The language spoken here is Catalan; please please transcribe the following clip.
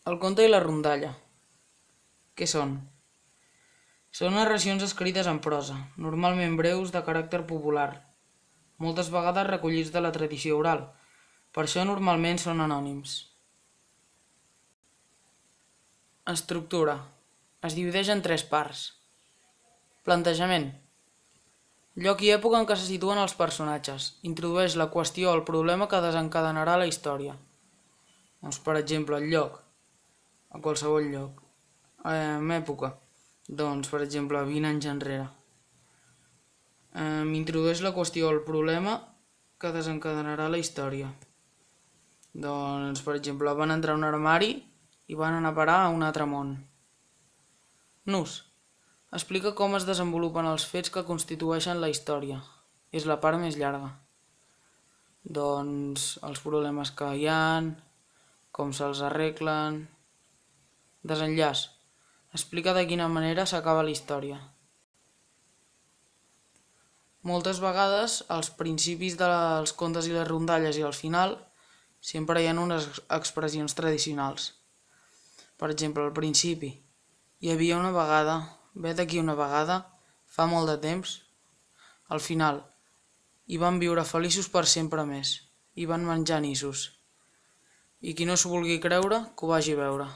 El conte i la rondalla. Què són? Són narracions escrites en prosa, normalment breus de caràcter popular, moltes vegades recollits de la tradició oral, per això normalment són anònims. Estructura. Es divideix en 3 parts. Plantejament. Lloc i època en què se situen els personatges. Introdueix la qüestió o el problema que desencadenarà la història. Doncs, per exemple, el lloc. A qualsevol lloc. Època. Doncs, per exemple, 20 anys enrere. Introdueix la qüestió o el problema que desencadenarà la història. Doncs, per exemple, van entrar a un armari i van anar a parar a un altre món. Nus. Explica com es desenvolupen els fets que constitueixen la història. És la part més llarga. Doncs els problemes que hi ha, com se'ls arreglen. Desenllaç. Explica de quina manera s'acaba la història. Moltes vegades, als principis dels contes i les rondalles i al final, sempre hi ha unes expressions tradicionals. Per exemple, al principi, hi havia una vegada, vet aquí una vegada, fa molt de temps. Al final, hi van viure feliços per sempre més, i van menjar nissos. I qui no s'ho vulgui creure, que ho vagi a veure.